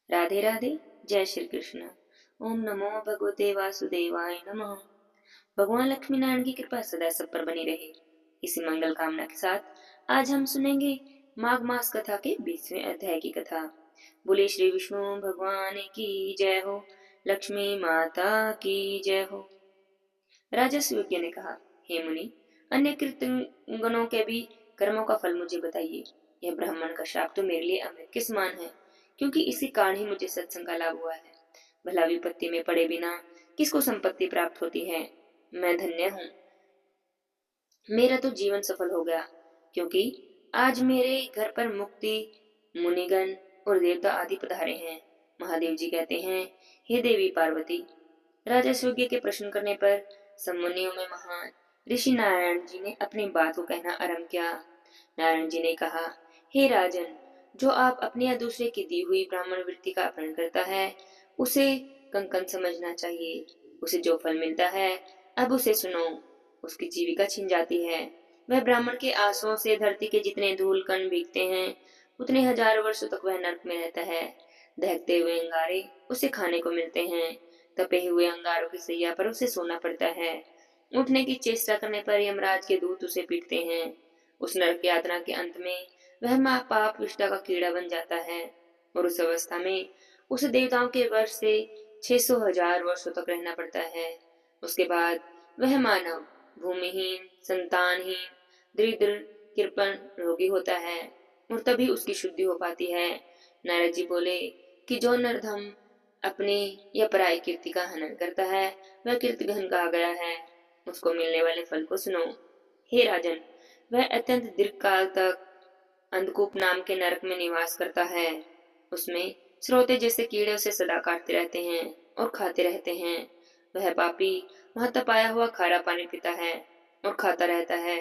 राधे राधे। जय श्री कृष्ण। ओम नमो भगवते वासुदेवाय नमः। भगवान लक्ष्मी नारायण की कृपा सदा सब पर बनी रहे, इसी मंगल कामना के साथ आज हम सुनेंगे माघ मास कथा के 20वें अध्याय की कथा। बोले श्री विष्णु भगवान की जय हो, लक्ष्मी माता की जय हो। राजा सूर्य ने कहा, हे मुनि, अन्य कृतगणों के भी कर्मों का फल मुझे बताइए। यह ब्राह्मण का शाप तो मेरे लिए अमृत के समान है, क्योंकि इसी कारण ही मुझे सत्संग का लाभ हुआ है। भला विपत्ति में पड़े बिना किसको संपत्ति प्राप्त होती है। मैं धन्य हूँ, मेरा तो जीवन सफल हो गया, क्योंकि आज मेरे घर पर मुक्ति, मुनिगण और देवता आदि पधारे हैं। महादेव जी कहते हैं, हे देवी पार्वती। राजा सूर्य के प्रश्न करने पर सब मुनियों में महान ऋषि नारायण जी ने अपनी बात को कहना आरंभ किया। नारायण जी ने कहा, हे राजन, जो आप अपने या दूसरे की दी हुई ब्राह्मण वृत्ति का अपहरण करता है, उसे कंकन समझना चाहिए। उसे जो फल मिलता है, अब उसे सुनो। उसकी जीविका छिन जाती है। वह ब्राह्मण के आंसुओं से धरती के जितने धूल कण भीगते हैं, उतने हजार वर्षों तक वह नरक में रहता है। दहकते हुए अंगारे उसे खाने को मिलते हैं। तपे हुए अंगारों की सैया पर उसे सोना पड़ता है। उठने की चेष्टा करने पर यमराज के दूत उसे पीटते हैं। उस नरक यातना के अंत में वह माँ पाप विष्टा का कीड़ा बन जाता है, और उस अवस्था में उसे देवताओं के वर्ष से 600,000 वर्षों तक रहना पड़ता है। उसके बाद वह मानव भूमिहीन, संतानहीन, दरिद्र, कृपण, रोगी होता है, और तभी उसकी शुद्धि हो पाती है। नारद जी बोले कि जो नरधम अपनी या पराई कीर्ति का हनन करता है, वह कीर्तिघन कहा गया है। उसको मिलने वाले फल को सुनो। हे राजन, वह अत्यंत दीर्घ काल तक अंधकूप नाम के नरक में निवास करता है। उसमें श्रोते जैसे कीड़े उसे सदा काटते रहते हैं और खाते रहते हैं। वह पापी वहां तपाया हुआ खारा पानी पीता है और खाता रहता है,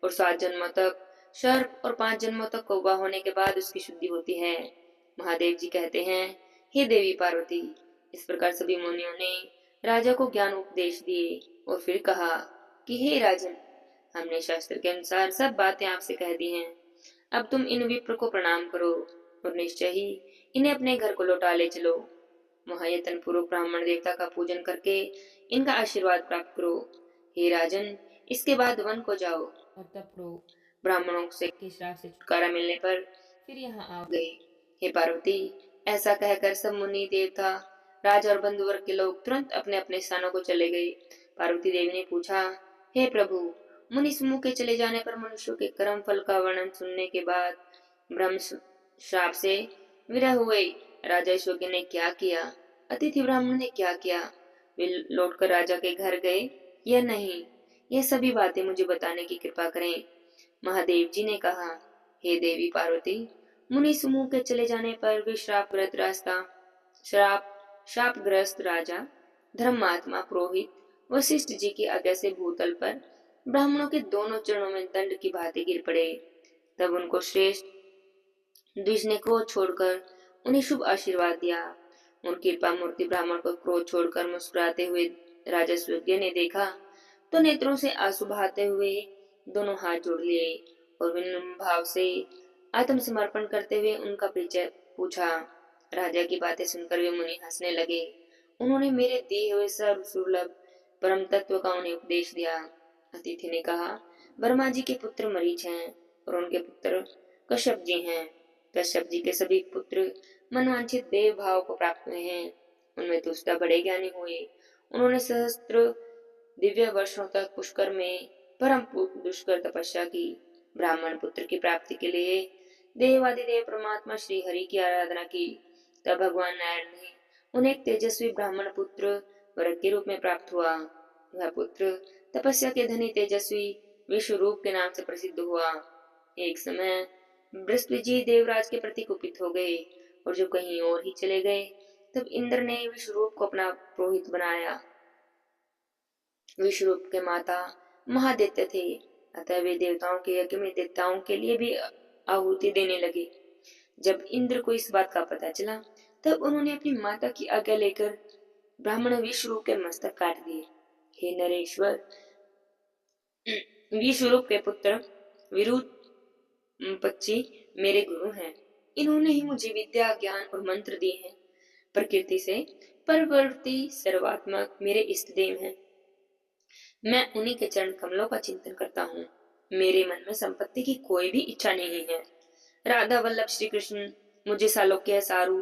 और 7 जन्मों तक सर्प और 5 जन्मों तक कौवा होने के बाद उसकी शुद्धि होती है। महादेव जी कहते हैं, हे देवी पार्वती। इस प्रकार सभी मुनियों ने राजा को ज्ञान उपदेश दिए और फिर कहा कि हे राजन, हमने शास्त्र के अनुसार सब बातें आपसे कह दी हैं। अब तुम इन विप्र को प्रणाम करो और निश्चय ही इन्हें अपने घर को लौटा ले चलो। महायतन पूर्वक ब्राह्मण देवता का पूजन करके इनका आशीर्वाद प्राप्त करो। हे राजन, इसके बाद वन को जाओ और तप करो। ब्राह्मणों से के श्राप से छुटकारा मिलने पर फिर यहाँ आ गए। हे पार्वती, ऐसा कहकर सब मुनि, देवता, राज और बंधु वर्ग के लोग तुरंत अपने अपने स्थानों को चले गए। पार्वती देवी ने पूछा, हे प्रभु, मुनि समूह के चले जाने पर मनुष्यों के कर्म फल का वर्णन सुनने के बाद ब्रह्म श्राप से विरह हुए राजा ईश्वर ने क्या किया, अतिथि ब्राह्मण ने क्या किया, वे लौटकर राजा के घर गए या नहीं, यह सभी बातें मुझे बताने की कृपा करें। महादेव जी ने कहा, हे देवी पार्वती, मुनि समूह के चले जाने पर वे श्रापग्रस्त रास्ता श्राप श्रापग्रस्त राजा धर्मात्मा पुरोहित वशिष्ठ जी की आज्ञा से भूतल पर ब्राह्मणों के दोनों चरणों में दंड की भांति गिर पड़े। तब उनको श्रेष्ठ द्विज ने क्रोध छोड़कर उन्हें शुभ आशीर्वाद दिया। उन कृपा मूर्ति ब्राह्मण को क्रोध छोड़कर मुस्कुराते हुए राजा सूर्य ने देखा तो नेत्रों से आंसू बहाते हुए दोनों हाथ जोड़ लिए और विनम्र भाव से आत्मसमर्पण करते हुए उनका परिचय पूछा। राजा की बातें सुनकर वे मुनि हंसने लगे। उन्होंने मेरे दिए हुए सर्वसुलभ परम तत्व का उन्हें उपदेश दिया। अतिथि ने कहा, ब्रह्मा जी के पुत्र मरीच हैं और उनके पुत्र कश्यप जी हैं। कश्यप जी के सभी पुत्र मनवांछित देव भाव को प्राप्त हुए हैं। उनमें तुष्टा बड़े ज्ञानी हुए। उन्होंने सहस्त्र दिव्य वर्षों तक पुष्कर में परम दुष्कर तपस्या की। ब्राह्मण पुत्र की प्राप्ति के लिए देवादिदेव परमात्मा श्री हरि की आराधना की। तब भगवान नारायण ने उन्हें एक तेजस्वी ब्राह्मण पुत्र वर के रूप में प्राप्त हुआ। वह पुत्र तपस्या के धनी तेजस्वी विश्वरूप के नाम से प्रसिद्ध हुआ। एक समय बृहस्पति जी देवराज के प्रति कुपित हो गए और जब कहीं और ही चले गए, तब इंद्र ने विश्वरूप को अपना पुरोहित बनाया। विश्वरूप के माता महादैत्य थे, अतः वे देवताओं के यज्ञ में देवताओं के लिए भी आहुति देने लगे। जब इंद्र को इस बात का पता चला, तब उन्होंने अपनी माता की आज्ञा लेकर ब्राह्मण विश्वरूप के मस्तक काट दिए। हे नरेश्वर, विश्वरूप के पुत्र विरूपाक्षी मेरे गुरु हैं। इन्होंने ही मुझे विद्या, ज्ञान और मंत्र दिए हैं। प्रकृति से परवर्ती सर्वात्मक मेरे इष्ट देव हैं। मैं उन्हीं के चरण कमलों का चिंतन करता हूँ। मेरे मन में संपत्ति की कोई भी इच्छा नहीं है। राधा वल्लभ श्री कृष्ण मुझे सालोक्य, सारू,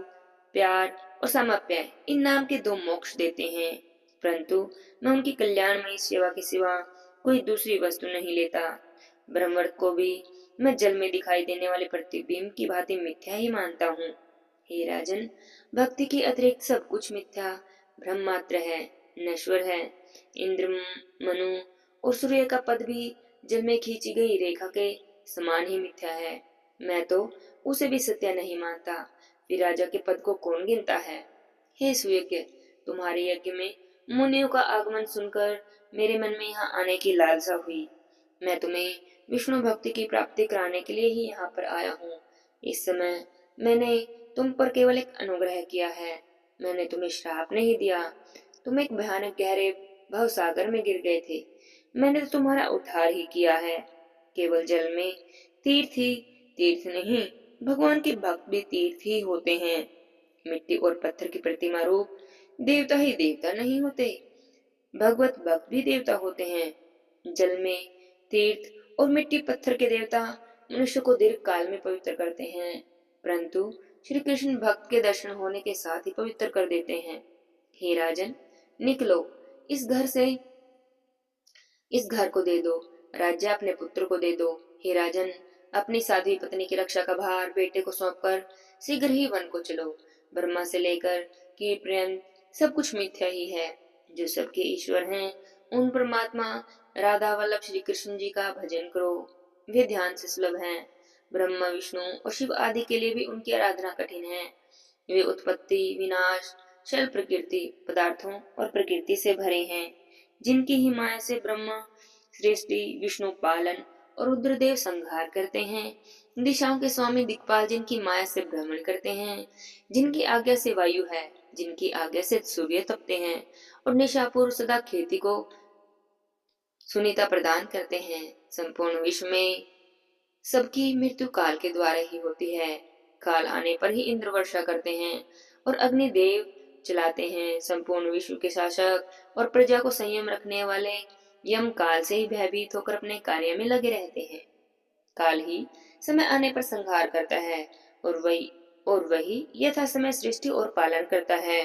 प्यार और सामाप्य इन नाम के दो मोक्ष देते हैं, परंतु मैं उनकी कल्याणमयी सेवा के सिवा कोई दूसरी वस्तु नहीं लेता। ब्रह्मवर्त को भी मैं जल में दिखाई देने वाले प्रतिबिंब की भांति मिथ्या ही मानता हूँ। हे राजन, भक्ति के अतिरिक्त सब कुछ मिथ्या भ्रम मात्र है, नश्वर है। इंद्र, मनु और सूर्य का पद भी जल में खींची गई रेखा के समान ही मिथ्या है। मैं तो उसे भी सत्य नहीं मानता। फिर राजा के पद को कौन गिनता है? हे सुयज्ञ, तुम्हारे यज्ञ में मुनियों का आगमन सुनकर मेरे मन में यहाँ आने की लालसा हुई। मैं तुम्हें विष्णु भक्ति की प्राप्ति कराने के लिए ही यहाँ पर आया हूँ। इस समय मैंने तुम पर केवल एक अनुग्रह किया है। मैंने तुम्हें श्राप नहीं दिया। तुम एक भयानक गहरे भव सागर में गिर गए थे। मैंने तो तुम्हारा उद्धार ही किया है। केवल जल में तीर्थ ही तीर्थ नहीं, भगवान के भक्त भी तीर्थ ही होते हैं। मिट्टी और पत्थर की प्रतिमा रूप देवता ही देवता नहीं होते, भगवत भक्त भी देवता होते हैं। जल में तीर्थ और मिट्टी पत्थर के देवता मनुष्य को दीर्घ काल में पवित्र करते हैं, परंतु श्री कृष्ण भक्त के दर्शन होने के साथ ही पवित्र कर देते हैं। हे राजन, निकलो इस घर से, इस घर को दे दो, राज्य अपने पुत्र को दे दो। हे राजन, अपनी साध्वी पत्नी की रक्षा का भार बेटे को सौंपकर शीघ्र ही वन को चलो। ब्रह्मा से लेकर कीट पर्यंत सब कुछ मिथ्या ही है। जो सबके ईश्वर हैं, उन परमात्मा राधा वल्लभ श्री कृष्ण जी का भजन करो। वे ध्यान से सुलभ हैं। ब्रह्मा, विष्णु और शिव आदि के लिए भी उनकी आराधना कठिन है। वे उत्पत्ति, विनाश, चल प्रकृति, पदार्थों और प्रकृति से भरे हैं, जिनकी ही माया से ब्रह्मा सृष्टि, विष्णु पालन और रुद्रदेव संहार करते हैं। दिशाओं के स्वामी दिक्पाल जिनकी माया से भ्रमण करते हैं, जिनकी आज्ञा से वायु है, जिनकी आज्ञा से सूर्य तपते हैं और निशापुर सदा खेती को सुनीता प्रदान करते हैं। संपूर्ण विश्व में सबकी मृत्यु काल के द्वारा ही होती है। काल आने पर ही इंद्र वर्षा करते हैं और अग्निदेव चलाते हैं। संपूर्ण विश्व के शासक और प्रजा को संयम रखने वाले यम काल से ही भयभीत होकर अपने कार्य में लगे रहते हैं। काल ही समय आने पर संहार करता है और वही यथा समय सृष्टि और पालन करता है।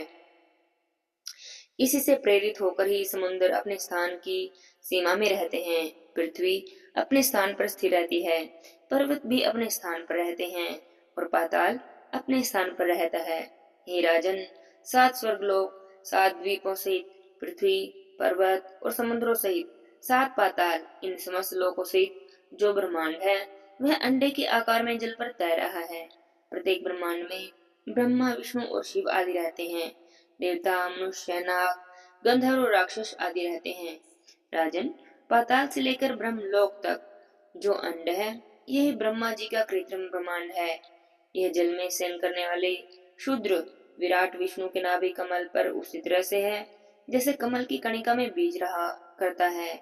इसी से प्रेरित होकर ही समुद्र अपने स्थान की सीमा में रहते हैं, पृथ्वी अपने स्थान पर स्थिर रहती है, पर्वत भी अपने स्थान पर रहते हैं और पाताल अपने स्थान पर रहता है। हे राजन, 7 स्वर्गलोक, 7 द्वीपों सहित पृथ्वी, पर्वत और समुद्रों सहित 7 पाताल, इन समस्त लोकों सहित जो ब्रह्मांड है, वह अंडे के आकार में जल पर तैर रहा है। प्रत्येक ब्रह्मांड में ब्रह्मा, विष्णु और शिव आदि रहते हैं। देवता, मनुष्य, नाग, गंधर्व और राक्षस आदि रहते हैं। राजन, पाताल से लेकर ब्रह्मलोक तक जो अंड है, यह ब्रह्मा जी का कृत्रिम ब्रह्मांड है। यह जल में शयन करने वाले शूद्र विराट विष्णु के नाभि कमल पर उसी तरह से है जैसे कमल की कणिका में बीज रहा करता है।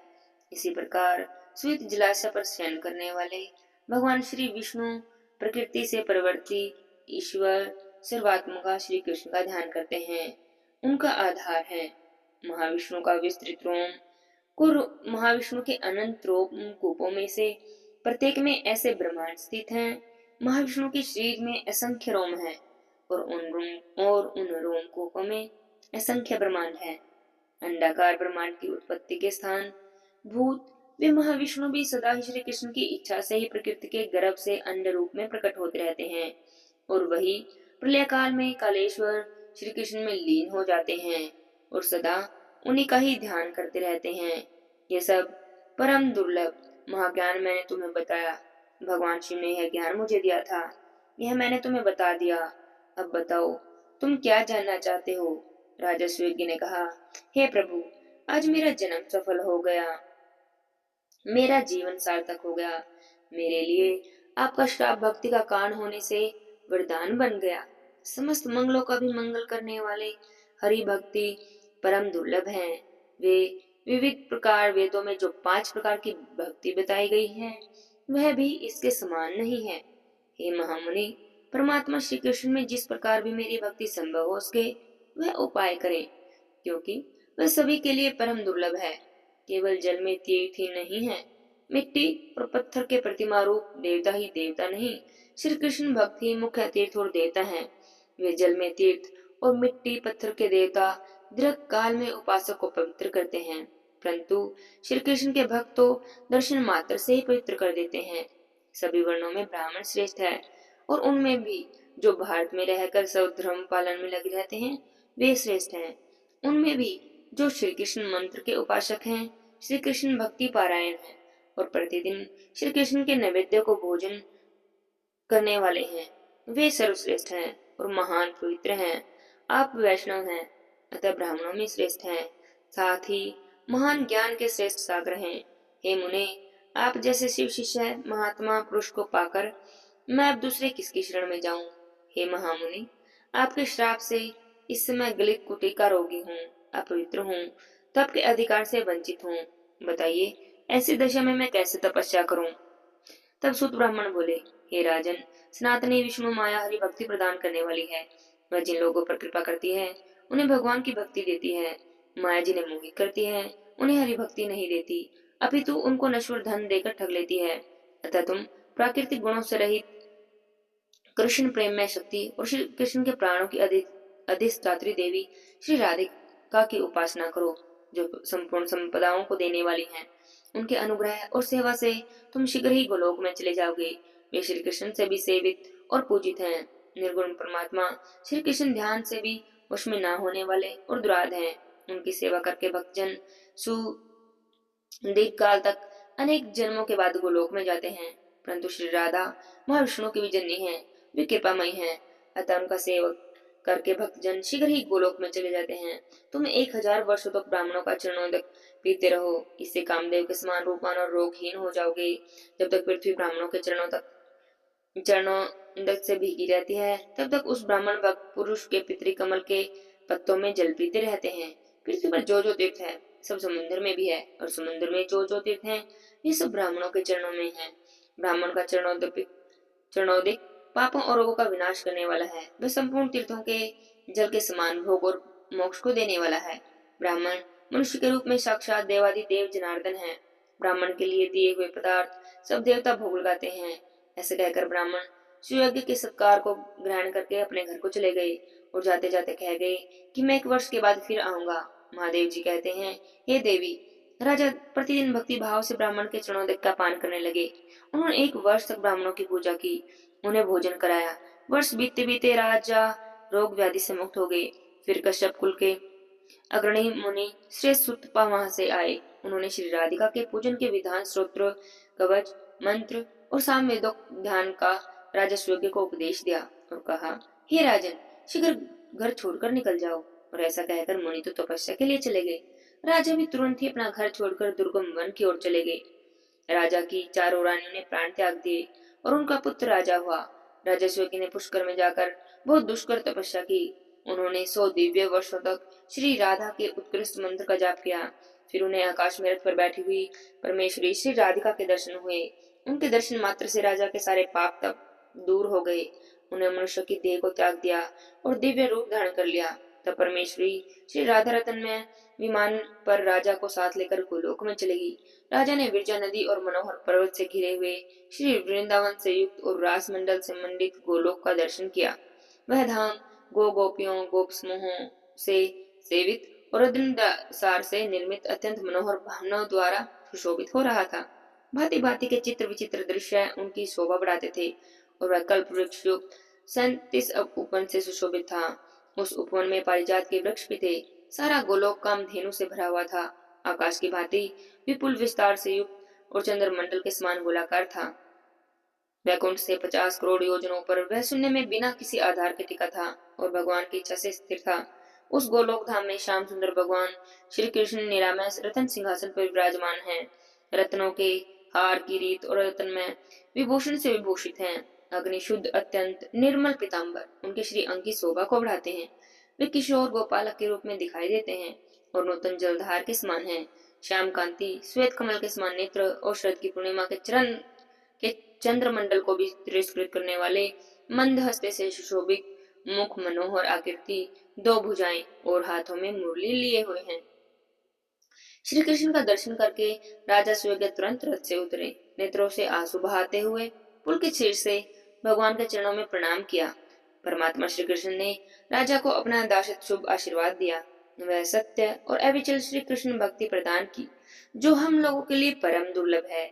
इसी प्रकार श्वेत जलाशय पर शयन करने वाले भगवान श्री विष्णु प्रकृति से परवर्ती ईश्वर सर्वात्मका श्री कृष्ण का ध्यान करते हैं। उनका आधार है महाविष्णु का विस्तृत रोम। महाविष्णु के अनंत रोम कूपों में से प्रत्येक में ऐसे ब्रह्मांड स्थित हैं। महाविष्णु के शरीर में असंख्य रोम है और उन रोम कूपों में असंख्य ब्रह्मांड है। अंडाकार ब्रह्मांड की उत्पत्ति के स्थान भूत वे महाविष्णु भी सदा ही श्री कृष्ण की इच्छा से ही प्रकृति के गर्भ से अंड रूप में प्रकट होते रहते हैं और वही प्रलय काल में कालेश्वर श्री कृष्ण में लीन हो जाते हैं और सदा उन्हीं का ही ध्यान करते रहते हैं। ये सब परम दुर्लभ महाज्ञान मैंने तुम्हें बताया। भगवान शिव ने यह ज्ञान मुझे दिया था, यह मैंने तुम्हें बता दिया। अब बताओ तुम क्या जानना चाहते हो? राजा स्वर्गी ने कहा, हे प्रभु, आज मेरा जन्म सफल हो गया, मेरा जीवन सार्थक हो गया। मेरे लिए आपका श्राप भक्ति का कारण होने से वरदान बन गया। समस्त मंगलों का भी मंगल करने वाले हरि भक्ति परम दुर्लभ हैं। वे विविध प्रकार वेदों में जो 5 प्रकार की भक्ति बताई गई है, वह भी इसके समान नहीं है। हे महामुनि, परमात्मा श्री कृष्ण में जिस प्रकार भी मेरी भक्ति संभव हो सके वह उपाय करें, क्योंकि वह सभी के लिए परम दुर्लभ है। केवल जल में तीर्थ ही नहीं है, मिट्टी और पत्थर के प्रतिमा रूप देवता ही देवता नहीं, श्री कृष्ण भक्त ही मुख्य तीर्थ और देवता है। वे जल में तीर्थ और मिट्टी पत्थर के देवता दीर्घ काल में उपासक को पवित्र करते हैं, परंतु श्री कृष्ण के भक्त तो दर्शन मात्र से ही पवित्र कर देते हैं। सभी वर्णों में ब्राह्मण श्रेष्ठ है, और उनमें भी जो भारत में रहकर सब धर्म पालन में लगे रहते हैं वे श्रेष्ठ हैं। उनमें भी जो श्री कृष्ण मंत्र के उपासक हैं, श्री कृष्ण भक्ति पारायण है और प्रतिदिन श्री कृष्ण के नैवेद्य को भोजन करने वाले हैं, वे सर्वश्रेष्ठ हैं और महान पवित्र हैं। आप वैष्णव हैं, अतः ब्राह्मणों में श्रेष्ठ हैं, साथ ही महान ज्ञान के श्रेष्ठ सागर हैं। हे मुने, आप जैसे शिव शिष्य महात्मा पुरुष को पाकर मैं अब दूसरे किसकी शरण में जाऊं? हे महामुनि, आपके श्राप से इस समय गलित कुटी का रोगी हूँ, अपवित्र हूँ, तप के अधिकार से वंचित हूँ। बताइए, ऐसी दशा में मैं कैसे तपस्या करूं? तब सूत ब्राह्मण बोले, हे राजन, सनातनी विष्णु माया हरि भक्ति प्रदान करने वाली है। वह जिन लोगों पर कृपा करती है उन्हें भगवान की भक्ति देती है। माया जिन्हें मोहित करती है उन्हें हरि भक्ति नहीं देती, अपितु उनको नश्वर धन देकर ठग लेती है। अतः तुम प्राकृतिक गुणों से रहित कृष्ण प्रेम में शक्ति और श्री कृष्ण के प्राणों की अधिष्ठात्री देवी श्री राधिका की उपासना करो, जो संपूर्ण संपदाओं को देने वाली हैं। उनके अनुग्रह और सेवा से तुम शीघ्र ही गोलोक में चले जाओगे। वे श्री कृष्ण से भी सेवित और पूजित हैं। निर्गुण परमात्मा श्री कृष्ण ध्यान से भी वश में न होने वाले और दुराद हैं। उनकी सेवा करके भक्तजन दीर्घ काल तक अनेक जन्मों के बाद गोलोक में जाते हैं, परंतु श्री राधा महाविष्णु की भी जननी है, वे कृपामयी हैं, अतः उनका सेवक करके भक्तजन शीघ्र ही गोलोक में चले जाते हैं। तुम 1000 वर्षों तक ब्राह्मणों का चरणोदक पीते रहो, इससे कामदेव के समान रूपवान और रोगहीन हो जाओगे। जब तक पृथ्वी ब्राह्मणों के चरणोदक से भीगी रहती है, तब तक उस ब्राह्मण भक्त पुरुष के पितरी कमल के पत्तों में जल पीते रहते हैं। पृथ्वी पर जो जो तीर्थ है सब समुद्र में भी है, और समुद्र में जो जो तीर्थ है ये सब ब्राह्मणों के चरणों में है। ब्राह्मण का चरणोदिक पापों और रोगों का विनाश करने वाला है। वह संपूर्ण तीर्थों के जल के समान भोग और मोक्ष को देने वाला है। ब्राह्मण मनुष्य के रूप में साक्षात देवादि देव जनार्दन है। ब्राह्मण के लिए दिए हुए पदार्थ सब देवता भोग लगाते हैं। ऐसे कहकर ब्राह्मण सुयज्ञ के सत्कार को ग्रहण करके अपने घर को चले गए और जाते जाते कह गए कि मैं 1 वर्ष के बाद फिर आऊंगा। महादेव जी कहते हैं, हे देवी, राजा प्रतिदिन भक्ति भाव से ब्राह्मण के चरणोदक का पान करने लगे। उन्होंने 1 वर्ष तक ब्राह्मणों की पूजा की, उन्हें भोजन कराया। वर्ष बीतते बीते राजा रोग व्याधि से मुक्त हो गए। फिर कश्यप कुल के अग्रणी मुनि श्रेष्ठ सुतपा वहां से आए। उन्होंने श्री राधिका के पूजन के विधान, स्तोत्र, कवच, मंत्र और सामवेदों ध्यान का राजा सुयज्ञ को उपदेश दिया और कहा, हे राजन, शीघ्र घर छोड़कर निकल जाओ। और ऐसा कहकर मुनि तो तपस्या के लिए चले गए। राजा भी तुरंत ही अपना घर छोड़कर दुर्गम वन की ओर चले गए। राजा की चारों रानियों ने प्राण त्याग दिए और उनका पुत्र राजा हुआ। राजा सुयज्ञ ने पुष्कर में जाकर बहुत दुष्कर तपस्या की। उन्होंने 100 दिव्य वर्षों तक श्री राधा के उत्कृष्ट मंत्र का जाप किया। फिर उन्हें आकाश में रथ पर बैठी हुई परमेश्वरी श्री राधिका के दर्शन हुए। उनके दर्शन मात्र से राजा के सारे पाप तप दूर हो गए। उन्हें मनुष्य की देह को त्याग दिया और दिव्य रूप धारण कर लिया। तब परमेश्वरी श्री राधा रतन में विमान पर राजा को साथ लेकर गोलोक में चलेगी। राजा ने विरजा नदी और मनोहर पर्वत से घिरे हुए श्री वृंदावन से युक्त और रास मंडल से मंडित गोलोक का दर्शन किया। वह धाम गोपियों गोप समूहों से सेवित और रत्नसार से निर्मित अत्यंत मनोहर भावनाओं द्वारा सुशोभित हो रहा था। भांति भांति के चित्र विचित्र दृश्य उनकी शोभा बढ़ाते थे और वह कल्प वृक्ष युक्त 37 उपवन से सुशोभित था। उस उपवन में पारिजात के वृक्ष भी थे। सारा गोलोक कामधेनु से भरा हुआ था। आकाश की भांति विपुल विस्तार से युक्त और चंद्रमंडल के समान गोलाकार था। वैकुंठ से 50 करोड़ योजनों पर वह शून्य में बिना किसी आधार के टिका था और भगवान की इच्छा से स्थिर था। उस गोलोक धाम में श्याम सुंदर भगवान श्री कृष्ण निरामय रतन सिंहासन पर विराजमान हैं। रत्नों के हार, किरीट और रतन में विभूषण से विभूषित हैं। अग्नि शुद्ध अत्यंत निर्मल पीताम्बर उनके श्री अंग की शोभा को बढ़ाते हैं। वे किशोर गोपालक के रूप में दिखाई देते हैं और नूतन जलधार के समान हैं। श्याम कांति श्वेत कमल के समान नेत्र और शरद की पूर्णिमा के चरण के चंद्रमंडल को भी तिरस्कृत करने वाले मंद हस्ते से सुशोभित, मुख मनोहर आकृति, दो भुजाएं और हाथों में मुरली लिए हुए हैं। श्री कृष्ण का दर्शन करके राजा स्वर्ग तुरंत रथ से उतरे। नेत्रों से आंसू बहाते हुए पुलकित सिर से भगवान के चरणों में प्रणाम किया। परमात्मा श्री कृष्ण ने राजा को अपना दासत्व शुभ आशीर्वाद दिया। वह सत्य और अविचल श्री कृष्ण भक्ति प्रदान की, जो हम लोगों के लिए परम दुर्लभ है।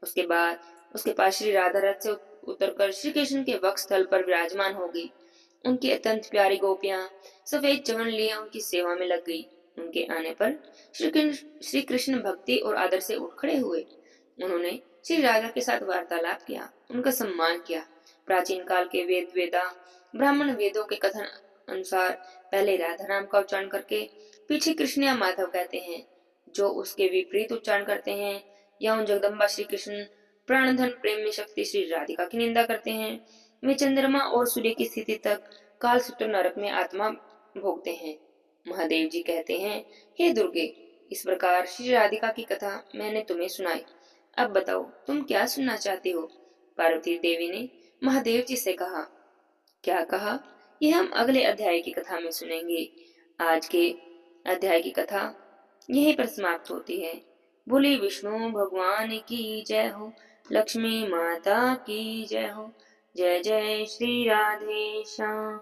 उसके पास श्री राधा रथ से उतरकर श्री कृष्ण के वक्ष स्थल पर विराजमान हो गई। उनकी अत्यंत प्यारी गोपियां सफेद चवन लिए उनकी सेवा में लग गई। उनके आने पर श्री कृष्ण भक्ति और आदर से उठ खड़े हुए। उन्होंने श्री राधा के साथ वार्तालाप किया, उनका सम्मान किया। प्राचीन काल के वेदा ब्राह्मण वेदों के कथन अनुसार पहले राधा नाम का उच्चारण करके पीछे कृष्ण या माधव कहते हैं। जो उसके विपरीत उच्चारण करते हैं या उन जगदम्बा श्री कृष्ण प्राणधन प्रेम में शक्ति श्री राधिका की निंदा करते हैं, वे चंद्रमा और सूर्य की स्थिति तक काल सूत्र नरक में आत्मा भोगते हैं। महादेव जी कहते हैं, हे दुर्गे, इस प्रकार श्री राधिका की कथा मैंने तुम्हें सुनाई। अब बताओ तुम क्या सुनना चाहती हो। पार्वती देवी ने महादेव जी से कहा। क्या कहा, यह हम अगले अध्याय की कथा में सुनेंगे। आज के अध्याय की कथा यहीं पर समाप्त होती है। बोले विष्णु भगवान की जय हो, लक्ष्मी माता की जय हो। जय जय श्री राधे श्याम।